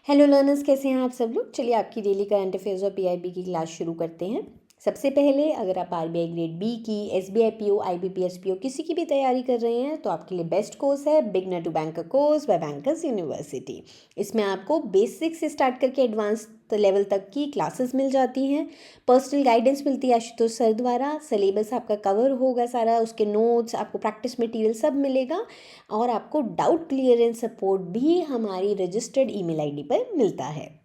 Hello learners, कैसे हैं आप सब लोग। चलिए आपकी डेली करंट अफेयर्स और पीआईबी की क्लास शुरू करते हैं। सबसे पहले अगर आप आरबीआई ग्रेड बी की, एसबीआई पीओ, आईबीपीएस पीओ किसी की भी तैयारी कर रहे हैं तो आपके लिए बेस्ट कोर्स है beginner to banker course by bankers university. इसमें आपको बेसिक से स्टार्ट करके एडवांस लेवल तक की क्लासेस मिल जाती हैं। पर्सनल गाइडेंस मिलती है आशुतोष सर द्वारा। सिलेबस आपका कवर होगा सारा, उसके नोट्स, आपको प्रैक्टिस मटेरियल सब मिलेगा और आपको डाउट क्लियरेंस सपोर्ट भी हमारी रजिस्टर्ड ईमेल आईडी पर मिलता है।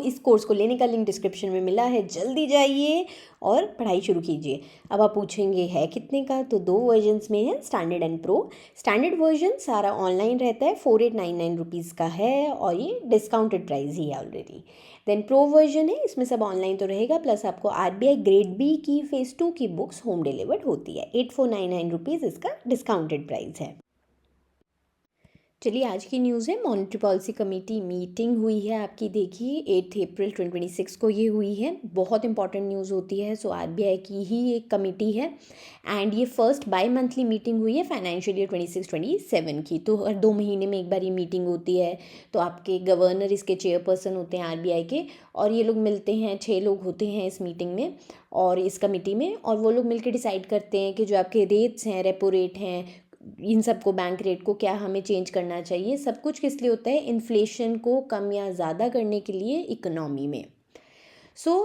इस कोर्स को लेने का लिंक डिस्क्रिप्शन में मिला है, जल्दी जाइए और पढ़ाई शुरू कीजिए। अब आप पूछेंगे है कितने का, तो 2 वर्जन्स में है, standard and pro. Standard version सारा ऑनलाइन रहता है, 4899 रुपीज़ का है और ये डिस्काउंटेड प्राइस ही है ऑलरेडी। देन प्रो वर्जन है, इसमें सब ऑनलाइन तो रहेगा, प्लस आपको आरबीआई ग्रेड बी की फेज़ 2 की बुक्स होम डिलीवर्ड होती है। 8499 रुपीज़ इसका डिस्काउंटेड प्राइस है। चलिए आज की न्यूज़ है, मॉनेटरी पॉलिसी कमेटी मीटिंग हुई है आपकी। देखिए 8 अप्रैल 2026 को ये हुई है। बहुत इंपॉर्टेंट न्यूज़ होती है। आरबीआई की ही एक कमेटी है एंड ये फर्स्ट बाई मंथली मीटिंग हुई है फाइनेंशियल ईयर 26-27 की। तो हर 2 महीने में एक बार ये मीटिंग होती है। तो आपके गवर्नर इसके चेयरपर्सन होते हैं आरबीआई के, और ये लोग मिलते हैं, 6 लोग होते हैं इस मीटिंग में और इस कमेटी में, और वो लोग मिलकर डिसाइड करते हैं कि जो आपके रेट्स हैं, रेपो रेट हैं, इन सबको, बैंक रेट को क्या हमें चेंज करना चाहिए। सब कुछ किस लिए होता है, इन्फ्लेशन को कम या ज़्यादा करने के लिए इकोनॉमी में।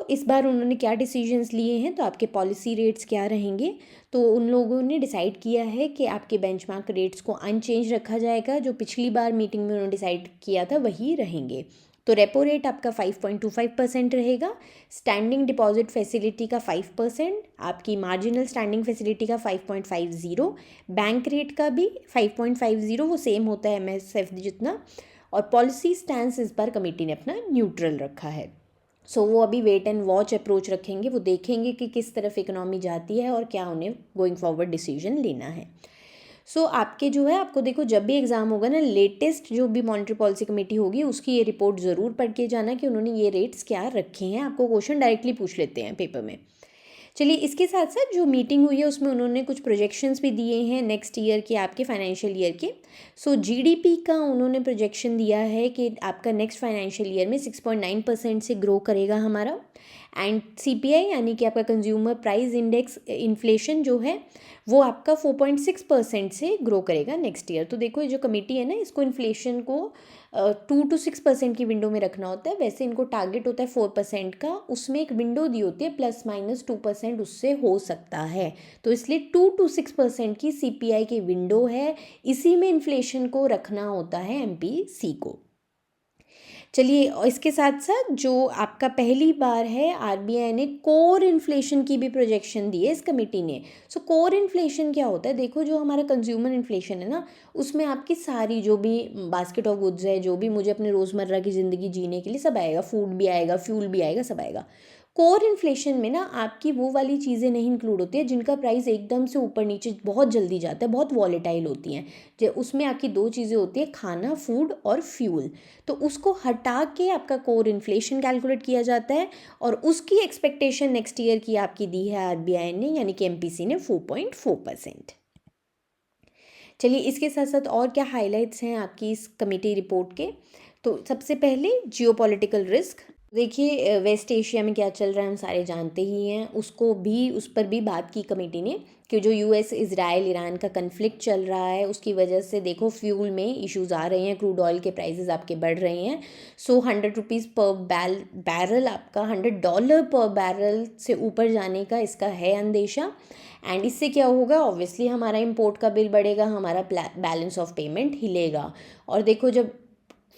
इस बार उन्होंने क्या डिसीजंस लिए हैं, तो आपके पॉलिसी रेट्स क्या रहेंगे। तो उन लोगों ने डिसाइड किया है कि आपके बेंचमार्क रेट्स को अनचेंज रखा जाएगा। जो पिछली बार मीटिंग में उन्होंने डिसाइड किया था वही रहेंगे। तो रेपो रेट आपका 5.25% रहेगा, स्टैंडिंग डिपॉजिट फैसिलिटी का 5%, आपकी मार्जिनल स्टैंडिंग फैसिलिटी का 5.50, बैंक रेट का भी 5.50, वो सेम होता है एमएसएफ जितना। और पॉलिसी स्टैंस इस बार कमेटी ने अपना न्यूट्रल रखा है। वो अभी वेट एंड वॉच अप्रोच रखेंगे। वो देखेंगे कि किस तरफ इकोनॉमी जाती है और क्या उन्हें गोइंग फॉरवर्ड डिसीजन लेना है। आपके जो है, आपको देखो जब भी एग्ज़ाम होगा ना, लेटेस्ट जो भी मॉनेटरी पॉलिसी कमेटी होगी उसकी ये रिपोर्ट ज़रूर पढ़ के जाना कि उन्होंने ये रेट्स क्या रखे हैं। आपको क्वेश्चन डायरेक्टली पूछ लेते हैं पेपर में। चलिए इसके साथ साथ जो मीटिंग हुई है उसमें उन्होंने कुछ प्रोजेक्शंस भी दिए हैं नेक्स्ट ईयर के, आपके फाइनेंशियल ईयर के। जीडीपी का उन्होंने प्रोजेक्शन दिया है कि आपका नेक्स्ट फाइनेंशियल ईयर में 6.9% से ग्रो करेगा हमारा। एंड सीपीआई यानी कि आपका कंज्यूमर प्राइस इंडेक्स इन्फ्लेशन जो है वो आपका 4.6% से ग्रो करेगा नेक्स्ट ईयर। तो देखो ये जो कमेटी है ना, इसको इन्फ्लेशन को 2 to 6% की विंडो में रखना होता है। वैसे इनको टारगेट होता है 4% का, उसमें एक विंडो दी होती है ±2% उससे हो सकता है। तो इसलिए 2 to 6% की सीपीआई की विंडो है, इसी में इन्फ्लेशन को रखना होता है एमपीसी को। चलिए और इसके साथ साथ जो आपका पहली बार है आरबीआई ने कोर इन्फ्लेशन की भी प्रोजेक्शन दी है इस कमेटी ने। कोर इन्फ्लेशन क्या होता है, देखो जो हमारा कंज्यूमर इन्फ्लेशन है ना, उसमें आपकी सारी जो भी बास्केट ऑफ गुड्स है, जो भी मुझे अपने रोज़मर्रा की ज़िंदगी जीने के लिए सब आएगा, फूड भी आएगा, फ्यूल भी आएगा, सब आएगा। कोर इन्फ्लेशन में ना आपकी वो वाली चीज़ें नहीं इंक्लूड होती है जिनका प्राइस एकदम से ऊपर नीचे बहुत जल्दी जाता है, बहुत वॉलेटाइल होती हैं। जो उसमें आपकी 2 चीज़ें होती है, खाना, फूड और फ्यूल। तो उसको हटा के आपका कोर इन्फ्लेशन कैलकुलेट किया जाता है और उसकी एक्सपेक्टेशन नेक्स्ट ईयर की आपकी दी है आरबीआई ने, यानी कि एमपीसी ने 4.4%। चलिए इसके साथ साथ और क्या हाइलाइट्स हैं आपकी इस कमेटी रिपोर्ट के। तो सबसे पहले जियोपॉलिटिकल रिस्क। देखिए वेस्ट एशिया में क्या चल रहा है हम सारे जानते ही हैं, उस पर भी बात की कमेटी ने कि जो यूएस इजराइल ईरान का कन्फ्लिक्ट चल रहा है उसकी वजह से देखो फ्यूल में इश्यूज आ रहे हैं, क्रूड ऑयल के प्राइसेस आपके बढ़ रहे हैं। 100 रुपीज़ पर बैरल, आपका $100 पर बैरल से ऊपर जाने का इसका है अंदेशा। एंड इससे क्या होगा, ऑब्वियसली हमारा इंपोर्ट का बिल बढ़ेगा, हमारा बैलेंस ऑफ पेमेंट हिलेगा। और देखो जब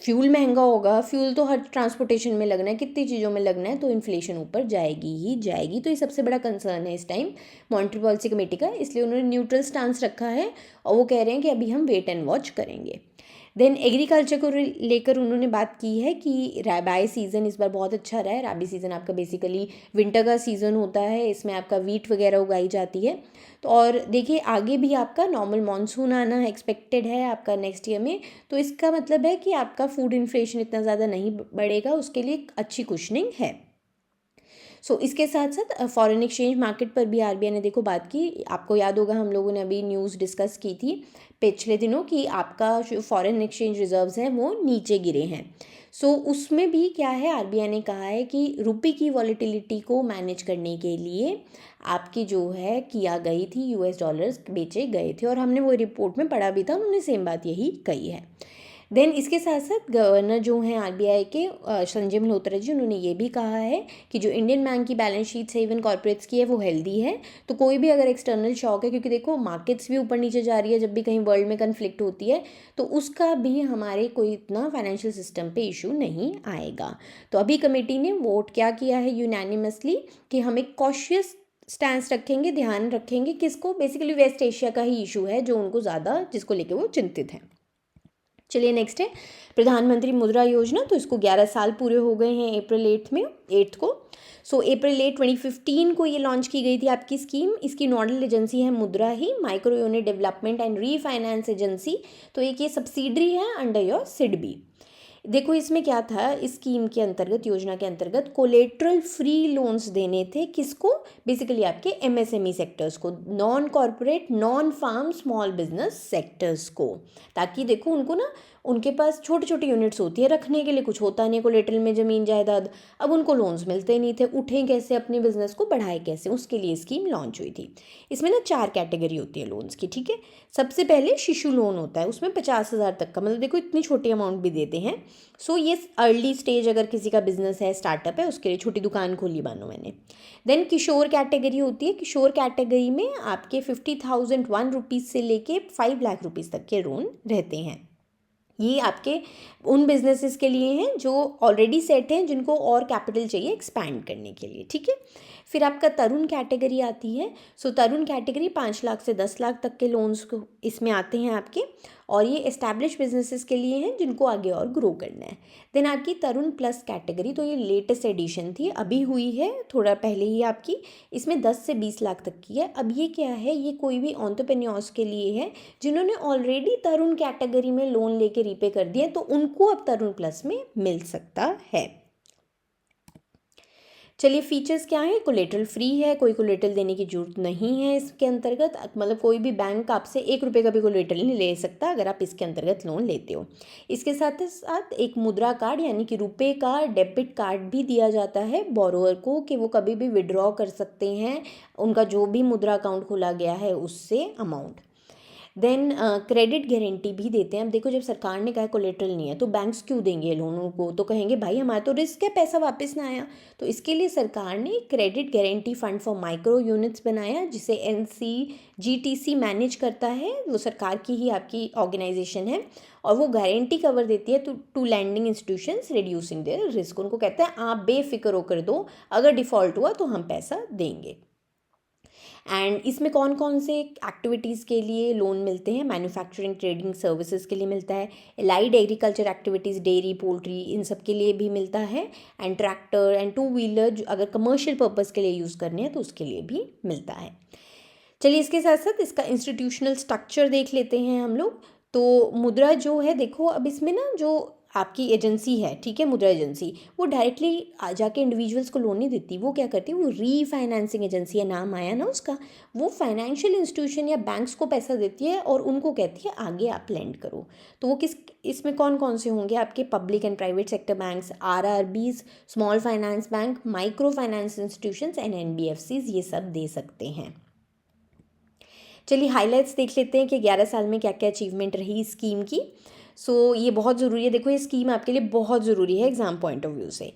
फ्यूल महंगा होगा, फ्यूल तो हर ट्रांसपोर्टेशन में लगना है, कितनी चीज़ों में लगना है, तो इन्फ्लेशन ऊपर जाएगी ही जाएगी। तो ये सबसे बड़ा कंसर्न है इस टाइम मॉनेटरी पॉलिसी कमेटी का, इसलिए उन्होंने न्यूट्रल स्टांस रखा है और वो कह रहे हैं कि अभी हम वेट एंड वॉच करेंगे। देन एग्रीकल्चर को लेकर उन्होंने बात की है कि राबी सीज़न इस बार बहुत अच्छा रहा है। राबी सीज़न आपका बेसिकली विंटर का सीज़न होता है, इसमें आपका वीट वगैरह उगाई जाती है। तो और देखिए आगे भी आपका नॉर्मल मानसून आना एक्सपेक्टेड है आपका नेक्स्ट ईयर में। तो इसका मतलब है कि आपका फूड इन्फ्लेशन इतना ज़्यादा नहीं बढ़ेगा, उसके लिए अच्छी कुशनिंग है। इसके साथ साथ फॉरेन एक्सचेंज मार्केट पर भी आरबीआई ने देखो बात की। आपको याद होगा हम लोगों ने अभी न्यूज़ डिस्कस की थी पिछले दिनों कि आपका जो फॉरेन एक्सचेंज रिजर्व्स हैं वो नीचे गिरे हैं। सो उसमें भी क्या है, आरबीआई ने कहा है कि रुपये की वॉलेटिलिटी को मैनेज करने के लिए आपकी जो है किया गई थी, यूएस डॉलर्स बेचे गए थे, और हमने वो रिपोर्ट में पढ़ा भी था, उन्होंने सेम बात यही कही है। देन इसके साथ साथ गवर्नर जो हैं आरबीआई के संजय मल्होत्रा जी, उन्होंने ये भी कहा है कि जो इंडियन बैंक की बैलेंस शीट है इवन कॉर्पोरेट्स की है वो हेल्दी है। तो कोई भी अगर एक्सटर्नल शॉक है, क्योंकि देखो मार्केट्स भी ऊपर नीचे जा रही है जब भी कहीं वर्ल्ड में कन्फ्लिक्ट होती है, तो उसका भी हमारे कोई इतना फाइनेंशियल सिस्टम पे इशू नहीं आएगा। तो अभी कमेटी ने वोट क्या किया है यूनैनिमसली कि हम एक कॉशियस स्टैंस रखेंगे, ध्यान रखेंगे किसको, बेसिकली वेस्ट एशिया का ही इशू है जो उनको ज़्यादा, जिसको लेके वो चिंतित हैं। चलिए नेक्स्ट है प्रधानमंत्री मुद्रा योजना। तो इसको 11 साल पूरे हो गए हैं अप्रैल 8 को। सो अप्रैल 8 2015 को ये लॉन्च की गई थी आपकी स्कीम। इसकी नोडल एजेंसी है मुद्रा ही, micro unit development and refinance agency. तो एक ये सब्सिडरी है अंडर योर सिडबी। देखो इसमें क्या था, इस स्कीम के अंतर्गत, योजना के अंतर्गत कोलेट्रल फ्री लोन्स देने थे, किसको, बेसिकली आपके एमएसएमई सेक्टर्स को, non corporate non farm small business sectors को, ताकि देखो उनको ना, उनके पास छोटी छोटी यूनिट्स होती है, रखने के लिए कुछ होता नहीं है कोलेट्रल में ज़मीन जायदाद, अब उनको लोन्स मिलते नहीं थे, उठें कैसे अपने बिजनेस को, बढ़ाए कैसे, उसके लिए स्कीम लॉन्च हुई थी। इसमें ना 4 कैटेगरी होती है लोन्स की, ठीक है। सबसे पहले शिशु लोन होता है, उसमें 50,000 तक का, मतलब देखो इतनी छोटी अमाउंट भी देते हैं। सो ये अर्ली स्टेज अगर किसी का बिजनेस है, स्टार्टअप है, उसके लिए, छोटी दुकान खोली मानो मैंने। देन किशोर कैटेगरी होती है। किशोर कैटेगरी में आपके 50,001 रुपीज़ से लेके 5 लाख रुपीज़ तक के लोन रहते हैं। ये आपके उन बिजनेसेस के लिए हैं जो ऑलरेडी सेट हैं, जिनको और कैपिटल चाहिए एक्सपैंड करने के लिए, ठीक है। फिर आपका तरुण कैटेगरी आती है। सो तरुण कैटेगरी 5 लाख से 10 लाख तक के लोन्स को इसमें आते हैं आपके, और ये एस्टैब्लिश बिजनेसेस के लिए हैं जिनको आगे और ग्रो करना है। देन आपकी तरुण प्लस कैटेगरी, तो ये लेटेस्ट एडिशन थी, अभी हुई है थोड़ा पहले ही आपकी, इसमें 10 से 20 लाख तक की है। अब ये क्या है, ये कोई भी एंटरप्रेन्योर्स के लिए है जिन्होंने ऑलरेडी तरुण कैटेगरी में लोन लेके रीपे कर दिए, तो उनको अब तरुण प्लस में मिल सकता है। चलिए फीचर्स क्या है, कोलेटरल फ्री है, कोई कोलेटरल देने की जरूरत नहीं है इसके अंतर्गत, मतलब कोई भी बैंक आपसे 1 रुपये का भी कोलेटरल नहीं ले सकता अगर आप इसके अंतर्गत लोन लेते हो। इसके साथ साथ एक मुद्रा कार्ड यानी कि रुपए का डेबिट कार्ड भी दिया जाता है बोरोअर को, कि वो कभी भी विड्रॉ कर सकते हैं उनका जो भी मुद्रा अकाउंट खोला गया है उससे अमाउंट। देन क्रेडिट गारंटी भी देते हैं। अब देखो जब सरकार ने कहा कोलेटरल नहीं है तो बैंक्स क्यों देंगे लोनों को, तो कहेंगे भाई हमारा तो रिस्क है, पैसा वापस ना आया। तो इसके लिए सरकार ने credit guarantee fund for micro units बनाया, जिसे NCGTC मैनेज करता है, वो सरकार की ही आपकी ऑर्गेनाइजेशन है, और वो गारंटी कवर देती है to lending institutions reducing their risk. उनको कहते हैं आप बेफिक्र होकर दो, अगर डिफ़ॉल्ट हुआ तो हम पैसा देंगे। एंड इसमें कौन कौन से एक्टिविटीज़ के लिए लोन मिलते हैं, मैन्युफैक्चरिंग ट्रेडिंग सर्विसेज के लिए मिलता है, allied agriculture activities, dairy poultry, इन सब के लिए भी मिलता है, एंड ट्रैक्टर एंड 2 व्हीलर अगर कमर्शियल पर्पज़ के लिए यूज़ करने हैं तो उसके लिए भी मिलता है। चलिए इसके साथ साथ इसका इंस्टीट्यूशनल स्ट्रक्चर देख लेते हैं हम लोग। तो मुद्रा जो है, देखो अब इसमें ना जो आपकी एजेंसी है, ठीक है, मुद्रा एजेंसी, वो डायरेक्टली जाके इंडिविजुअल्स को लोन नहीं देती, वो क्या करती है, वो रीफाइनेंसिंग एजेंसी है, नाम आया ना उसका, वो फाइनेंशियल इंस्टीट्यूशन या बैंक्स को पैसा देती है और उनको कहती है आगे आप लेंड करो। तो वो इसमें कौन कौन से होंगे आपके, public and private sector banks, RRBs, small finance bank, micro finance institutions and NBFCs, ये सब दे सकते हैं। चलिए हाइलाइट्स देख लेते हैं कि 11 साल में क्या क्या अचीवमेंट रही इस स्कीम की। ये बहुत ज़रूरी है, देखो ये स्कीम आपके लिए बहुत ज़रूरी है एग्ज़ाम पॉइंट ऑफ व्यू से।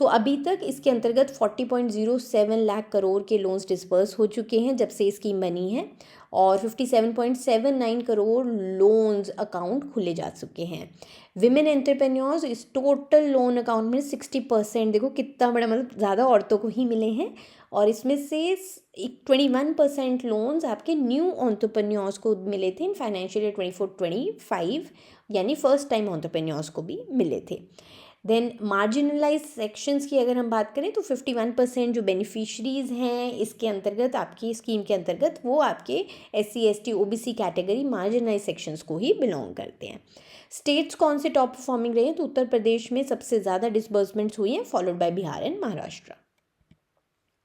अभी तक इसके अंतर्गत 40.07 लाख करोड़ के लोन्स डिस्पर्स हो चुके हैं जब से ये स्कीम बनी है, और 57.79 करोड़ लोन्स अकाउंट खुले जा चुके हैं। विमेन एंटरप्रेन्योर्स इस टोटल लोन अकाउंट में 60%, देखो कितना बड़ा, मतलब ज़्यादा औरतों को ही मिले हैं, और इसमें से 21% लोन्स आपके न्यू एंटरप्रेन्योर्स को मिले थे इन फाइनेंशियल ईयर 24-25, यानी फर्स्ट टाइम एंटरप्रेन्योर्स को भी मिले थे। देन मार्जिनलाइज सेक्शंस की अगर हम बात करें तो 51% जो बेनिफिशरीज़ हैं इसके अंतर्गत, आपकी स्कीम के अंतर्गत, वो आपके SC ST OBC category marginalise sections को ही बिलोंग करते हैं। स्टेट्स कौन से टॉप परफॉर्मिंग रहे हैं, तो उत्तर प्रदेश में सबसे ज़्यादा डिसबर्समेंट्स हुई हैं, followed by Bihar and Maharashtra.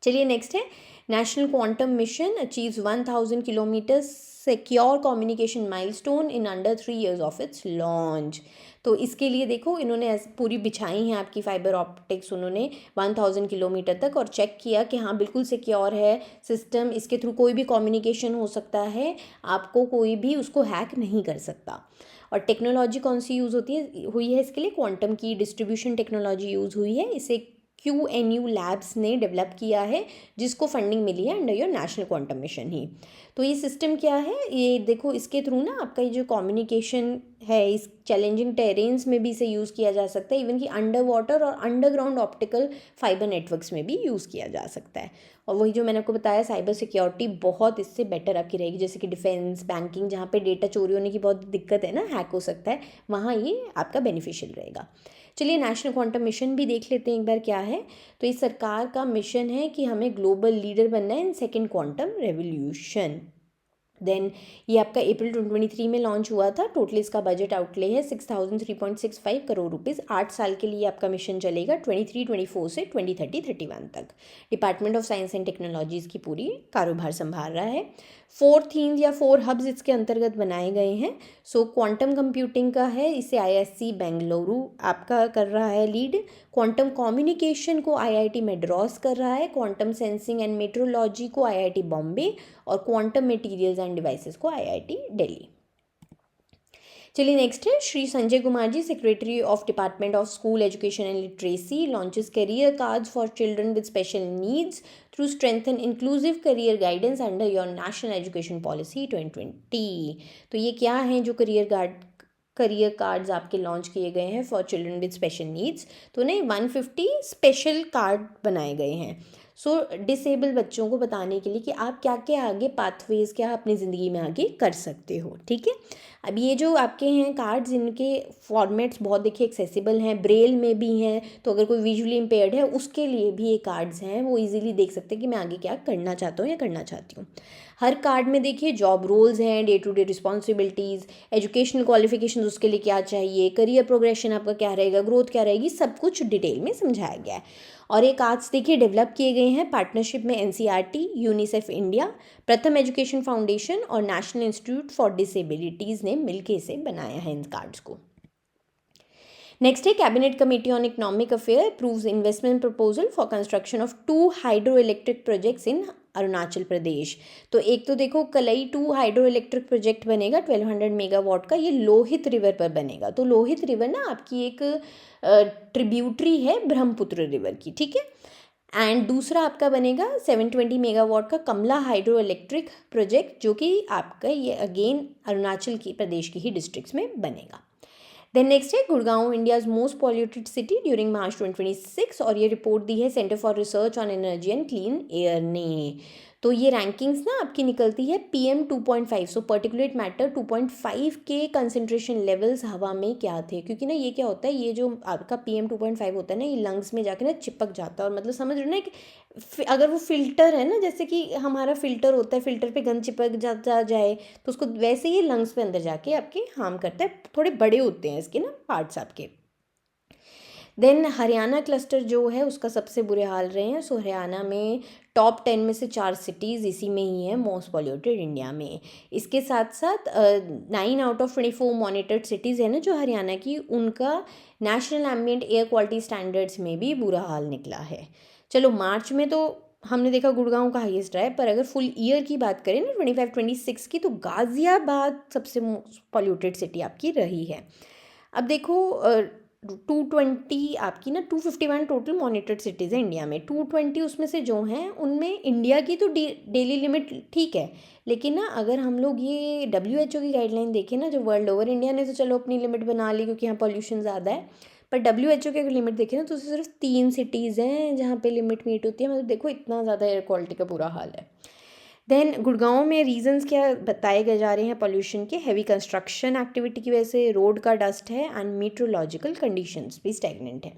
चलिए नेक्स्ट है, national quantum mission achieves 1000 kilometre secure communication milestone in under 3 years of its launch. तो इसके लिए देखो इन्होंने पूरी बिछाई है आपकी फाइबर ऑप्टिक्स उन्होंने 1000 किलोमीटर तक, और चेक किया कि हाँ बिल्कुल सिक्योर है सिस्टम, इसके थ्रू कोई भी कम्युनिकेशन हो सकता है, आपको कोई भी उसको हैक नहीं कर सकता। और टेक्नोलॉजी कौन सी यूज़ हुई है इसके लिए, क्वांटम की डिस्ट्रीब्यूशन टेक्नोलॉजी यूज़ हुई है। इसे QNU लैब्स ने डेवलप किया है, जिसको फंडिंग मिली है under your national quantum mission ही। तो ये सिस्टम क्या है, ये देखो इसके थ्रू ना आपका ये जो कम्युनिकेशन है इस चैलेंजिंग टेरेन्स में भी इसे यूज़ किया जा सकता है, इवन कि अंडर वाटर और अंडरग्राउंड ऑप्टिकल फाइबर नेटवर्क्स में भी यूज़ किया जा सकता है। और वही जो मैंने आपको बताया, साइबर सिक्योरिटी बहुत इससे बेटर आपकी रहेगी, जैसे कि डिफेंस, बैंकिंग, जहाँ पे डेटा चोरी होने की बहुत दिक्कत है ना, हैक हो सकता है, वहाँ ये आपका बेनिफिशियल रहेगा। चलिए नेशनल क्वांटम मिशन भी देख लेते हैं एक बार क्या है। तो इस सरकार का मिशन है कि हमें ग्लोबल लीडर बनना है in second quantum revolution. Then ये आपका अप्रैल 2023 में लॉन्च हुआ था। टोटल इसका बजट आउटले है 6003.65 करोड़ रुपीज़। 8 साल के लिए आपका मिशन चलेगा 23-24 से 2030-31 तक। Department of science and technologies की पूरी कारोबार संभाल रहा है। 4 थीम्स या 4 हब्स इसके अंतर्गत बनाए गए हैं। सो क्वांटम कंप्यूटिंग का है, इसे IISc बेंगलुरु आपका कर रहा है लीड। क्वांटम कम्युनिकेशन को IIT मद्रास कर रहा है। क्वांटम सेंसिंग एंड मेट्रोलॉजी को IIT बॉम्बे, और क्वांटम मटेरियल्स एंड डिवाइसेस को IIT दिल्ली। चलिए नेक्स्ट है Shri Sanjay Kumar ji, secretary of department of school education and literacy, launches career cards for children with special needs through strengthen inclusive career guidance under your national education policy 2020। तो ये क्या है जो career cards आपके launch किए गए हैं for children with special needs, तो नहीं 150 स्पेशल कार्ड बनाए गए हैं। सो डिसेबल बच्चों को बताने के लिए कि आप क्या क्या आगे पाथवेज क्या अपनी ज़िंदगी में आगे कर सकते हो, ठीक है। अब ये जो आपके हैं कार्ड्स, इनके फॉर्मेट्स बहुत देखिए एक्सेसिबल हैं, ब्रेल में भी हैं, तो अगर कोई विजुअली इम्पेयर्ड है उसके लिए भी ये कार्ड्स हैं, वो इजीली देख सकते हैं कि मैं आगे क्या करना चाहता हूँ या करना चाहती हूँ। हर कार्ड में देखिए जॉब रोल्स हैं, day to day responsibilities, educational qualification उसके लिए क्या चाहिए, करियर प्रोग्रेशन आपका क्या रहेगा, ग्रोथ क्या रहेगी, सब कुछ डिटेल में समझाया गया है। और ये कार्ड्स देखिए डेवलप किए गए हैं पार्टनरशिप में NCERT, UNICEF India, Pratham education foundation और नेशनल इंस्टीट्यूट फॉर डिसेबिलिटीज़ ने मिलकर इसे बनाया है इन कार्ड्स को। नेक्स्ट है cabinet committee on economic affair approves investment proposal for construction of 2 hydro electric projects in Arunachal Pradesh. तो एक तो देखो कलई 2 हाइड्रो इलेक्ट्रिक प्रोजेक्ट बनेगा 1200 मेगावाट का, ये लोहित रिवर पर बनेगा। तो लोहित रिवर ना आपकी एक ट्रिब्यूटरी है ब्रह्मपुत्र रिवर की, ठीक है। एंड दूसरा आपका बनेगा 720 मेगावाट का कमला हाइड्रो इलेक्ट्रिक प्रोजेक्ट, जो कि आपका ये अगेन अरुणाचल की प्रदेश की ही डिस्ट्रिक्ट्स में बनेगा। देन नेक्स्ट है Gurgaon India's most polluted city during March 2026, और ये रिपोर्ट दी है centre for research on energy and clean air ने। तो ये रैंकिंग्स ना आपकी निकलती है PM 2.5, सो पर्टिकुलेट मैटर 2.5 के कंसनट्रेशन लेवल्स हवा में क्या थे, क्योंकि ना ये क्या होता है, ये जो आपका PM 2.5 होता है ना, ये लंग्स में जाके ना चिपक जाता है, और मतलब समझ रहे हो ना कि अगर वो फिल्टर है ना, जैसे कि हमारा फिल्टर होता है, फिल्टर पे गंद चिपक जाए तो उसको वैसे ही लंग्स पे अंदर जाके आपके हार्म करता है, थोड़े बड़े होते हैं इसके ना पार्ट्स आपके। देन हरियाणा क्लस्टर जो है उसका सबसे बुरे हाल रहे हैं। सो हरियाणा में टॉप 10 में से 4 सिटीज़ इसी में ही है मोस्ट पॉल्यूटेड इंडिया में। इसके साथ साथ 9 आउट ऑफ 24 मॉनिटर्ड सिटीज़ है ना जो हरियाणा की, उनका national ambient air quality standards में भी बुरा हाल निकला है। चलो मार्च में तो हमने देखा गुड़गांव का हाईएस्ट रहा है, पर अगर फुल ईयर की बात करें ना 25-26 की, तो गाज़ियाबाद सबसे पॉल्यूटेड सिटी आपकी रही है। अब देखो 220 आपकी ना 251 टोटल मॉनिटर्ड सिटीज़ हैं इंडिया में। 220 उसमें से जो हैं उनमें इंडिया की तो डेली लिमिट ठीक है, लेकिन ना अगर हम लोग ये WHO की गाइडलाइन देखें ना, जो वर्ल्ड ओवर, इंडिया ने तो चलो अपनी लिमिट बना ली क्योंकि यहाँ पॉल्यूशन ज़्यादा है, पर WHO की अगर लिमिट देखें ना तो सिर्फ 3 सिटीज़ हैं जहाँ पे लिमिट मीट होती है। मतलब देखो इतना ज़्यादा एयर क्वालिटी का बुरा हाल है। देन गुड़गांव में रीजंस क्या बताए गए जा रहे हैं पॉल्यूशन के, हैवी कंस्ट्रक्शन एक्टिविटी की वजह से, रोड का डस्ट है, एंड मीट्रोलॉजिकल कंडीशंस भी स्टैग्नेंट है।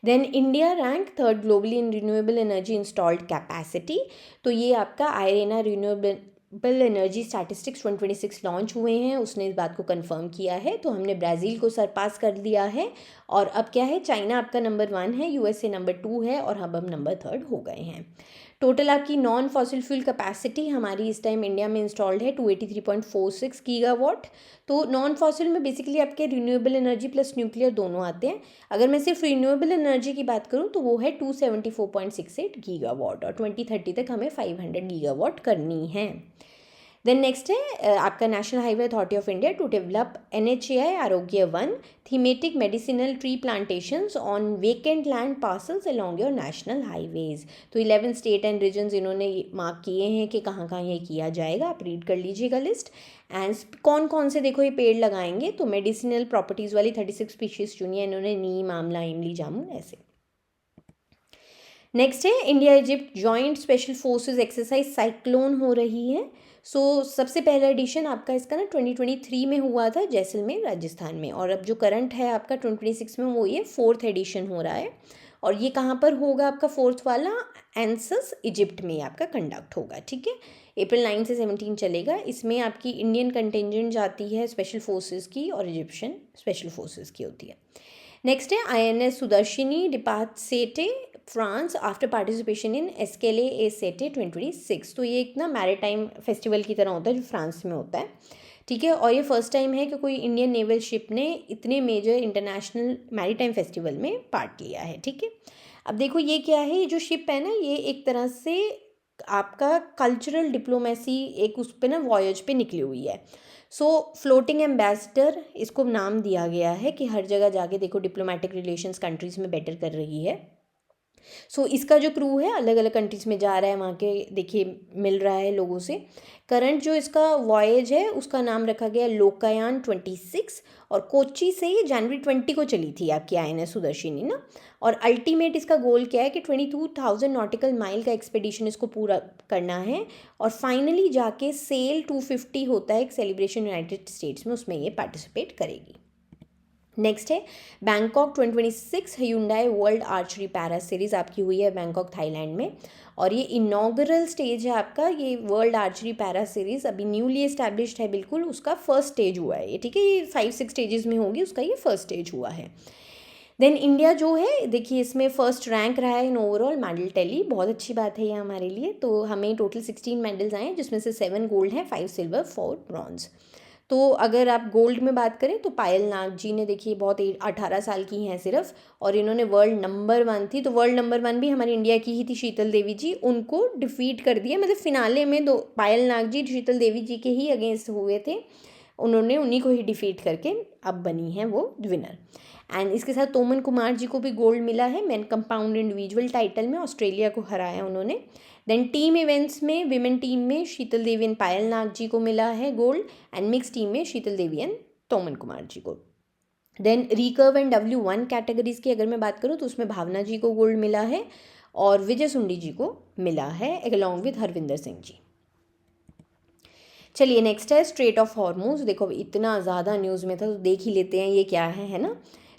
Then India rank 3rd globally in renewable energy installed capacity. तो ये आपका IRENA renewable energy statistics 2026 launch हुए हैं, उसने इस बात को कंफर्म किया है। तो हमने ब्राज़ील को सरपास कर दिया है, और अब क्या है, चाइना आपका नंबर 1 है, USA नंबर 2 है, और हम नंबर 3rd हो गए हैं। टोटल आपकी नॉन फॉसिल फ्यूल कैपेसिटी हमारी इस टाइम इंडिया में इंस्टॉल्ड है 283.46 गीगावाट। तो नॉन फॉसिल में बेसिकली आपके रिन्यूएबल एनर्जी प्लस न्यूक्लियर दोनों आते हैं। अगर मैं सिर्फ रिन्यूएबल एनर्जी की बात करूँ तो वो है 274.68 गीगावाट, और 2030 तक हमें 500 गीगावाट करनी है। देन नेक्स्ट है आपका national highway authority of India to develop NHAI Arogya Van thematic medicinal tree plantations on vacant land parcels along your national highways. तो 11 स्टेट एंड रीजन्स इन्होंने मार्क किए हैं कि कहाँ कहाँ ये किया जाएगा, आप रीड कर लीजिएगा लिस्ट। एंड कौन कौन से देखो ये पेड़ लगाएंगे, तो मेडिसिनल प्रॉपर्टीज़ वाली 36 स्पीशीज़ चुनी है इन्होंने, नीम, आंवला, इमली, जामुन, ऐसे। नेक्स्ट है India Egypt joint special forces exercise cyclone हो रही है। सबसे पहला एडिशन आपका इसका ना 2023 में हुआ था जैसलमेर राजस्थान में, और अब जो करंट है आपका 2026 में वो ये 4th एडिशन हो रहा है। और ये कहाँ पर होगा आपका 4th वाला, एंसस इजिप्ट में आपका कंडक्ट होगा, ठीक है। अप्रैल 9 से 17 चलेगा। इसमें आपकी इंडियन कंटिजेंट जाती है स्पेशल फोर्सेस की, और इजिप्शियन स्पेशल फोर्सेस की होती है। नेक्स्ट है INS Sudarshini depart Sete France after participation in Escale a Sete 2026। तो ये एक ना मैरीटाइम फेस्टिवल की तरह होता है जो फ्रांस में होता है, ठीक है। और ये फर्स्ट टाइम है कि कोई इंडियन नेवल शिप ने इतने मेजर इंटरनेशनल मैरीटाइम फेस्टिवल में पार्ट लिया है, ठीक है। अब देखो ये क्या है, ये जो शिप है ना, ये एक तरह से आपका कल्चरल डिप्लोमेसी एक उस पर ना वॉयज पे निकली हुई है। फ्लोटिंग एम्बेसडर इसको नाम दिया गया है कि हर जगह जाके देखो डिप्लोमेटिक रिलेशंस कंट्रीज़ में बेटर कर रही है। इसका जो क्रू है अलग अलग कंट्रीज़ में जा रहा है, वहाँ के देखिए मिल रहा है लोगों से। करंट जो इसका वॉयज है उसका नाम रखा गया लोकायान 26, और कोच्चि से ये जनवरी 20 को चली थी आपकी INS सुदर्शिनी ना। और अल्टीमेट इसका गोल क्या है कि 22,000 नॉटिकल माइल का एक्सपेडिशन इसको पूरा करना है, और फाइनली जाके सेल 250 होता है एक सेलिब्रेशन यूनाइटेड स्टेट्स में, उसमें ये पार्टिसिपेट करेगी। नेक्स्ट है Bangkok 2026 Hyundai world archery para series आपकी हुई है बैंकॉक थाईलैंड में, और ये इनॉग्रल स्टेज है आपका। ये वर्ल्ड आर्चरी पैरा सीरीज़ अभी न्यूली एस्टैब्लिश्ड है, बिल्कुल उसका फर्स्ट स्टेज हुआ है ये, ठीक है। ये 5-6 स्टेजेस में होगी, उसका ये फर्स्ट स्टेज हुआ है। देन इंडिया जो है देखिए इसमें फर्स्ट रैंक रहा है इन ओवरऑल मेडल टैली, बहुत अच्छी बात है ये हमारे लिए। तो हमें टोटल 16 मेडल्स आए हैं, जिसमें से 7 गोल्ड हैं, 5 सिल्वर, 4 ब्रॉन्ज। तो अगर आप गोल्ड में बात करें तो पायल नाग जी ने देखिए बहुत 18 साल की हैं सिर्फ, और इन्होंने वर्ल्ड नंबर 1 थी, तो वर्ल्ड नंबर 1 भी हमारी इंडिया की ही थी शीतल देवी जी, उनको डिफीट कर दिया। मतलब फिनाले में दो पायल नाग जी शीतल देवी जी के ही अगेंस्ट हुए थे, उन्होंने उन्हीं को ही डिफीट करके अब बनी हैं वो विनर। एंड इसके साथ तोमन कुमार जी को भी गोल्ड मिला है मेन कंपाउंड इंडिविजुअल टाइटल में, ऑस्ट्रेलिया को हराया उन्होंने। देन टीम इवेंट्स में विमेन टीम में शीतल देवी एंड पायल नाग जी को मिला है गोल्ड, एंड मिक्स टीम में शीतल देवी एंड तोमन कुमार जी को। Then recurve and W1 categories की अगर मैं बात करूँ तो उसमें भावना जी को गोल्ड मिला है, और विजय सुंडी जी को मिला है अलॉन्ग विद हरविंदर सिंह जी। चलिए नेक्स्ट है स्ट्रेट ऑफ हॉर्मूज। देखो इतना ज़्यादा न्यूज़ में था तो देख ही लेते हैं ये क्या है ना।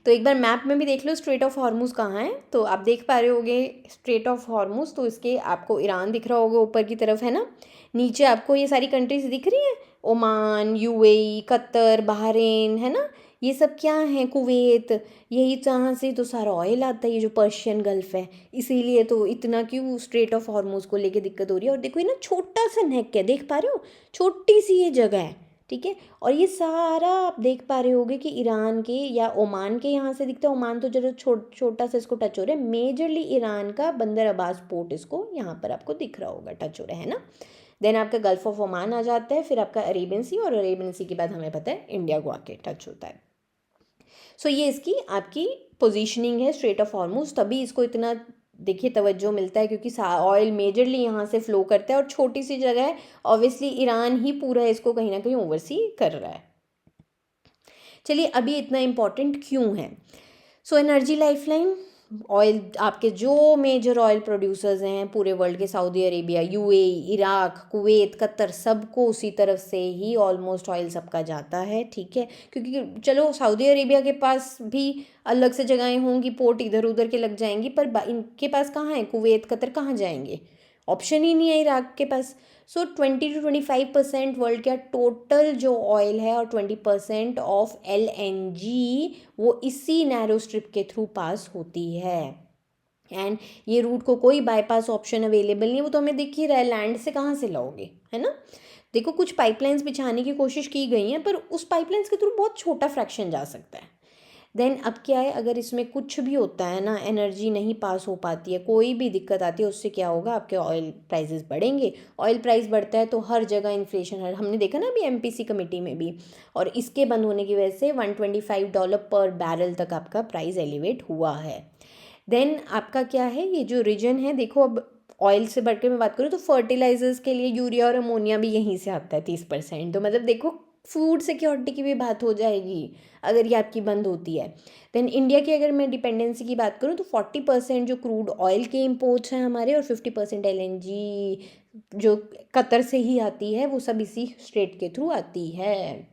तो एक बार मैप में भी देख लो स्ट्रेट ऑफ हॉर्मूज कहाँ है। तो आप देख पा रहे होगे स्ट्रेट ऑफ हॉर्मूज, तो इसके आपको ईरान दिख रहा होगा ऊपर की तरफ है ना, नीचे आपको ये सारी कंट्रीज दिख रही हैं, ओमान, UAE, कतर, बहरीन, है ना, ये सब क्या है, कुवैत, यही जहाँ से तो सारा ऑयल आता है, ये जो पर्शियन गल्फ है, इसीलिए तो इतना क्यों स्ट्रेट ऑफ हॉर्मूज को लेके दिक्कत हो रही है। और देखो ये ना छोटा सा नेक है, देख पा रहे हो, छोटी सी ये जगह है, ठीक है। और ये सारा आप देख पा रहे होगे कि ईरान के या ओमान के यहाँ से दिखता है, ओमान तो जरा छोटा सा इसको टच हो रहा है, मेजरली ईरान का बंदर अब्बास पोर्ट इसको यहाँ पर आपको दिख रहा होगा, टच हो रहा है ना। देन आपका गल्फ ऑफ ओमान आ जाता है, फिर आपका अरेबियन सी, और अरेबियन सी के बाद हमें पता है इंडिया को आके टच होता है। ये इसकी आपकी पोजीशनिंग है स्ट्रेट ऑफ हॉर्मूज, तभी इसको इतना देखिए तवज्जो मिलता है, क्योंकि ऑयल मेजरली यहाँ से फ्लो करता है, और छोटी सी जगह है, ऑब्वियसली ईरान ही पूरा इसको कहीं ना कहीं ओवरसी कर रहा है। चलिए अभी इतना इम्पॉर्टेंट क्यों है। एनर्जी लाइफलाइन, ऑयल आपके जो मेजर ऑयल प्रोड्यूसर्स हैं पूरे वर्ल्ड के, Saudi Arabia, UAE, Iraq, Kuwait, Qatar, सबको उसी तरफ से ही ऑलमोस्ट ऑयल सबका जाता है, ठीक है। क्योंकि चलो सऊदी अरेबिया के पास भी अलग से जगहें होंगी, पोर्ट इधर उधर के लग जाएंगी, पर इनके पास कहाँ है, कुवैत, कतर कहाँ जाएंगे, ऑप्शन ही नहीं है इराक के पास। 20 to 25% वर्ल्ड का टोटल जो ऑयल है, और 20% ऑफ LNG वो इसी नैरो स्ट्रिप के थ्रू पास होती है। एंड ये रूट को कोई बाईपास ऑप्शन अवेलेबल नहीं है, वो तो हमें दिख ही रहा है, लैंड से कहाँ से लाओगे, है ना। देखो कुछ पाइपलाइंस बिछाने की कोशिश की गई हैं, पर उस पाइपलाइंस के थ्रू बहुत छोटा फ्रैक्शन जा सकता है। देन अब क्या है, अगर इसमें कुछ भी होता है ना, एनर्जी नहीं पास हो पाती है, कोई भी दिक्कत आती है, उससे क्या होगा, आपके ऑयल प्राइसेस बढ़ेंगे। ऑयल प्राइस बढ़ता है तो हर जगह इन्फ्लेशन है, हमने देखा ना अभी एमपीसी कमेटी में भी। और इसके बंद होने की वजह से $125 पर बैरल तक आपका प्राइस एलिवेट हुआ है। देन आपका क्या है, ये जो रीजन है, देखो अब ऑयल से बढ़ के मैं बात करूँ तो फर्टिलाइजर्स के लिए यूरिया और अमोनिया भी यहीं से आता है 30%। तो मतलब देखो फूड सिक्योरिटी की भी बात हो जाएगी अगर ये आपकी बंद होती है। देन इंडिया की अगर मैं डिपेंडेंसी की बात करूँ तो 40% जो क्रूड ऑयल के इम्पोर्ट्स हैं हमारे, और 50% एलएनजी जो कतर से ही आती है, वो सब इसी स्ट्रेट के थ्रू आती है।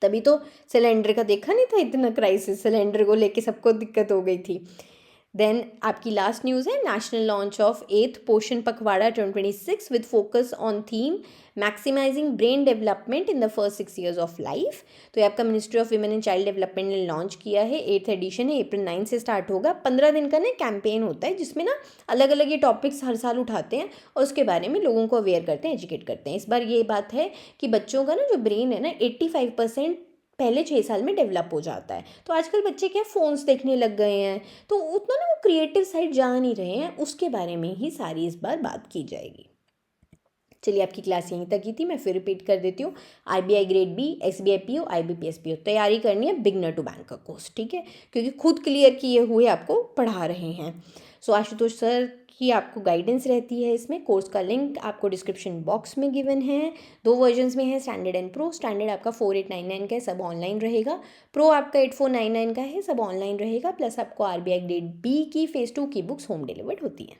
तभी तो सिलेंडर का देखा नहीं था इतना क्राइसिस, सिलेंडर को लेके सबको दिक्कत हो गई थी। देन आपकी लास्ट न्यूज़ है, national launch of 8th Poshan Pakhwada 2026 with focus on theme maximising brain development in the first 6 years of life. तो ये आपका ministry of women and child development ने लॉन्च किया है। 8th एडिशन है, अप्रैल 9 से स्टार्ट होगा। 15 दिन का ना कैंपेन होता है जिसमें ना अलग अलग ये टॉपिक्स हर साल उठाते हैं और उसके बारे में लोगों को अवेयर करते हैं, एजुकेट करते हैं। इस बार ये बात है कि बच्चों का ना जो ब्रेन है ना 85% पहले 6 साल में डेवलप हो जाता है। तो आजकल बच्चे क्या फ़ोन्स देखने लग गए हैं, तो उतना ना वो क्रिएटिव साइड जा नहीं रहे हैं, उसके बारे में ही सारी इस बार बात की जाएगी। चलिए आपकी क्लास यहीं तक ही थी, मैं फिर रिपीट कर देती हूँ। RBI grade B, SBI PO, IBPS PO तैयारी करनी है, बिगनर टू बैंकर कोर्स, ठीक है, क्योंकि खुद क्लियर किए हुए आपको पढ़ा रहे हैं। सो आशुतोष सर की आपको गाइडेंस रहती है इसमें। कोर्स का लिंक आपको डिस्क्रिप्शन बॉक्स में गिवन है। 2 वर्जन्स में है, स्टैंडर्ड एंड प्रो। स्टैंडर्ड आपका 4899 का है, सब ऑनलाइन रहेगा। प्रो आपका 8499 का है, सब ऑनलाइन रहेगा। प्लस आपको आरबीआई ग्रेड बी की फेज़ 2 की बुक्स होम डिलीवर्ड होती हैं।